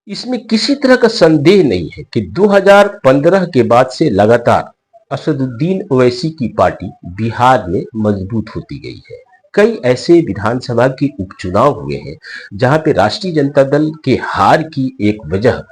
इसमें किसी तरह का संदेह नहीं है कि 2015 के बाद से लगातार असदुद्दीन ओवैसी की पार्टी बिहार में मजबूत होती गई है। कई ऐसे विधानसभा के उपचुनाव हुए हैं जहां पे राष्ट्रीय जनता दल के हार की एक वजह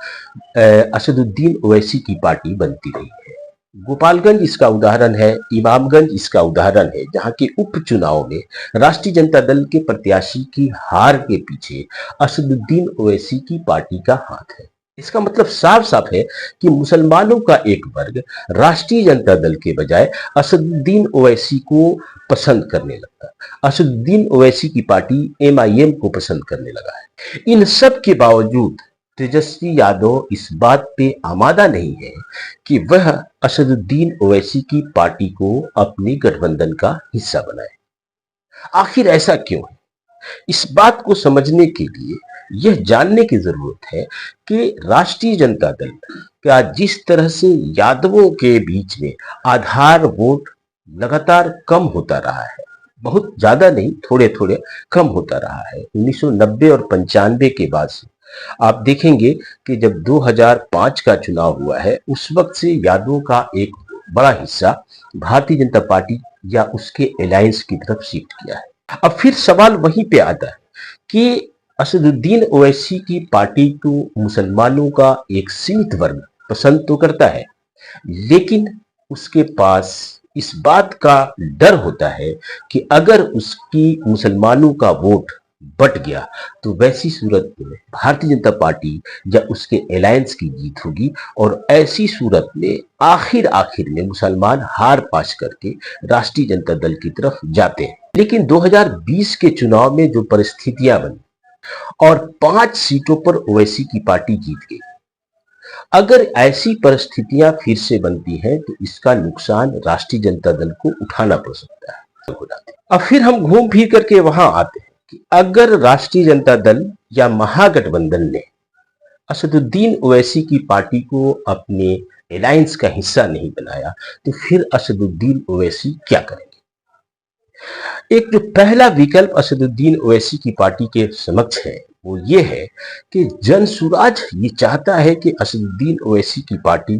असदुद्दीन ओवैसी की पार्टी बनती रही है। गोपालगंज इसका उदाहरण है, इमामगंज इसका उदाहरण है, जहां के उपचुनाव में राष्ट्रीय जनता दल के प्रत्याशी की हार के पीछे असदुद्दीन ओवैसी की पार्टी का हाथ है। इसका मतलब साफ साफ है कि मुसलमानों का एक वर्ग राष्ट्रीय जनता दल के बजाय असदुद्दीन ओवैसी को पसंद करने लगता है। असदुद्दीन ओवैसी की पार्टी एमआईएम को पसंद करने लगा है। इन सब के बावजूद तेजस्वी यादव इस बात पे आमादा नहीं है कि वह असदुद्दीन ओवैसी की पार्टी को अपने गठबंधन का हिस्सा बनाए। आखिर ऐसा क्यों है? इस बात को समझने के लिए यह जानने की जरूरत है कि राष्ट्रीय जनता दल का जिस तरह से यादवों के बीच में आधार वोट लगातार कम होता रहा है, बहुत ज्यादा नहीं, थोड़े थोड़े कम होता रहा है 1990 और 95 के बाद से। आप देखेंगे कि जब 2005 का चुनाव हुआ है, उस वक्त से यादवों का एक बड़ा हिस्सा भारतीय जनता पार्टी या उसके अलायंस की तरफ शिफ्ट किया है। अब फिर सवाल वहीं पे आता है कि असदुद्दीन ओवैसी की पार्टी को मुसलमानों का एक सीमित वर्ग पसंद तो करता है, लेकिन उसके पास इस बात का डर होता है कि अगर उसकी मुसलमानों का वोट बट गया तो वैसी सूरत में भारतीय जनता पार्टी या उसके अलायंस की जीत होगी, और ऐसी सूरत में आखिर आखिर में मुसलमान हार पास करके राष्ट्रीय जनता दल की तरफ जाते हैं। लेकिन 2020 के चुनाव में जो परिस्थितियां बनी और 5 सीटों पर ओवैसी की पार्टी जीत गई, अगर ऐसी परिस्थितियां फिर से बनती हैं तो इसका नुकसान राष्ट्रीय जनता दल को उठाना पड़ सकता है। अब फिर हम घूम फिर करके वहां आते हैं कि अगर राष्ट्रीय जनता दल या महागठबंधन ने असदुद्दीन ओवैसी की पार्टी को अपने अलायंस का हिस्सा नहीं बनाया तो फिर असदुद्दीन ओवैसी क्या करेंगे? एक जो पहला विकल्प असदुद्दीन ओवैसी की पार्टी के समक्ष है वो ये है कि जनसुराज ये चाहता है कि असदुद्दीन ओवैसी की पार्टी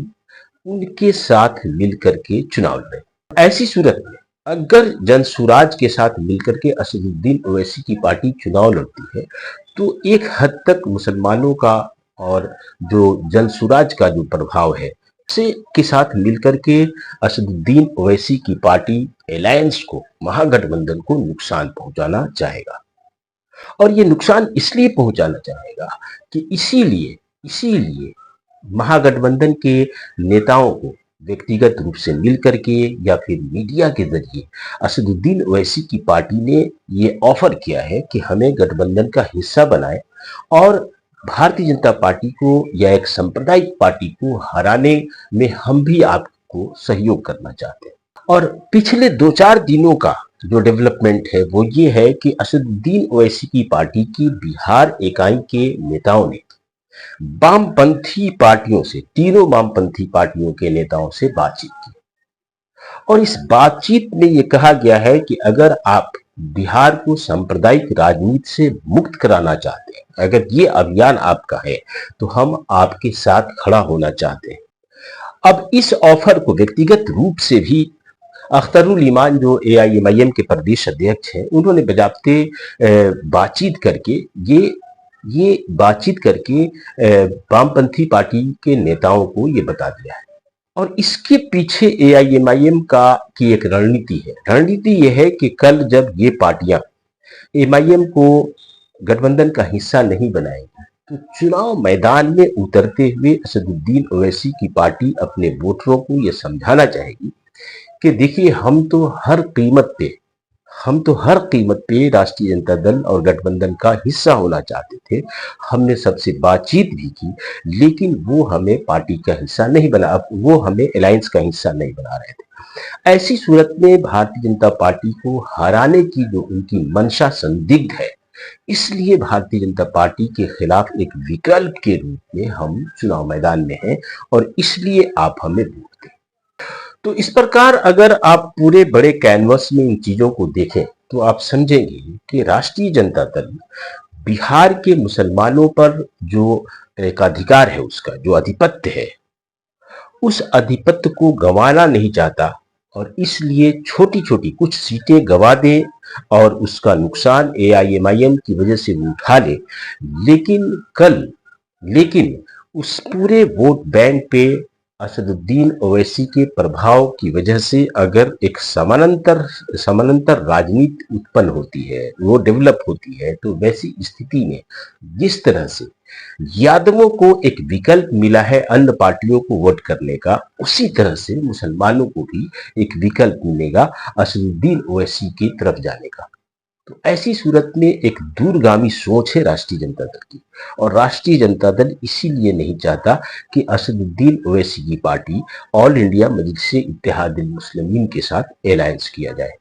उनके साथ मिलकर के चुनाव लड़े। ऐसी सूरत में अगर जनसुराज के साथ मिलकर के असदुद्दीन ओवैसी की पार्टी चुनाव लड़ती है तो एक हद तक मुसलमानों का और जो जनसुराज का जो प्रभाव है से के साथ मिलकर के असदुद्दीन ओवैसी की पार्टी अलायंस को, महागठबंधन को नुकसान पहुंचाना चाहेगा। और ये नुकसान इसलिए पहुंचाना चाहेगा कि इसीलिए महागठबंधन के नेताओं को व्यक्तिगत रूप से मिलकर के या फिर मीडिया के जरिए असदुद्दीन ओवैसी की पार्टी ने ये ऑफर किया है कि हमें गठबंधन का हिस्सा बनाएं और भारतीय जनता पार्टी को या एक सांप्रदायिक पार्टी को हराने में हम भी आपको सहयोग करना चाहते हैं। और पिछले 2-4 दिनों का जो डेवलपमेंट है वो ये है कि असदुद्दीन ओवैसी की पार्टी की बिहार इकाई के नेताओं ने वामपंथी पार्टियों से, तीनों वामपंथी पार्टियों के नेताओं से बातचीत की और इस बातचीत में ये कहा गया है कि अगर आप बिहार को सांप्रदायिक राजनीति से मुक्त कराना चाहते हैं, अगर ये अभियान आपका है तो हम आपके साथ खड़ा होना चाहते हैं। अब इस ऑफर को व्यक्तिगत रूप से भी अख्तरुल ईमान जो एआईएमआईएम के प्रदेश अध्यक्ष हैं, उन्होंने बजाबते बातचीत करके ये बातचीत करके वामपंथी पार्टी के नेताओं को ये बता दिया है। और इसके पीछे एआईएमआईएम की एक रणनीति है। रणनीति यह है कि कल जब ये पार्टियां एमआईएम को गठबंधन का हिस्सा नहीं बनाएंगी तो चुनाव मैदान में उतरते हुए असदुद्दीन ओवैसी की पार्टी अपने वोटरों को यह समझाना चाहेगी कि देखिए हम तो हर कीमत पे राष्ट्रीय जनता दल और गठबंधन का हिस्सा होना चाहते थे। हमने सबसे बातचीत भी की, लेकिन वो हमें पार्टी का हिस्सा नहीं बना, वो हमें अलायंस का हिस्सा नहीं बना रहे थे। ऐसी सूरत में भारतीय जनता पार्टी को हराने की जो उनकी मंशा संदिग्ध है, इसलिए भारतीय जनता पार्टी के खिलाफ एक विकल्प के रूप में हम चुनाव मैदान में हैं और इसलिए आप हमें वोट दें। तो इस प्रकार अगर आप पूरे बड़े कैनवस में इन चीजों को देखें तो आप समझेंगे कि राष्ट्रीय जनता दल बिहार के मुसलमानों पर जो एकाधिकार है उसका, जो आधिपत्य है, उस आधिपत्य को गंवाना नहीं चाहता और इसलिए छोटी छोटी कुछ सीटें गंवा दे और उसका नुकसान एआईएमआईएम की वजह से वो उठा ले। लेकिन उस पूरे वोट बैंक पे असदुद्दीन ओवैसी के प्रभाव की वजह से अगर एक समानांतर राजनीति उत्पन्न होती है, वो डेवलप होती है, तो वैसी स्थिति में जिस तरह से यादवों को एक विकल्प मिला है अन्य पार्टियों को वोट करने का, उसी तरह से मुसलमानों को भी एक विकल्प मिलेगा असदुद्दीन ओवैसी की तरफ जाने का। तो ऐसी सूरत में एक दूरगामी सोच है राष्ट्रीय जनता दल की, और राष्ट्रीय जनता दल इसीलिए नहीं चाहता कि असदुद्दीन ओवैसी की पार्टी ऑल इंडिया मजलिस-ए-इत्तेहादुल मुस्लिमीन के साथ अलायंस किया जाए।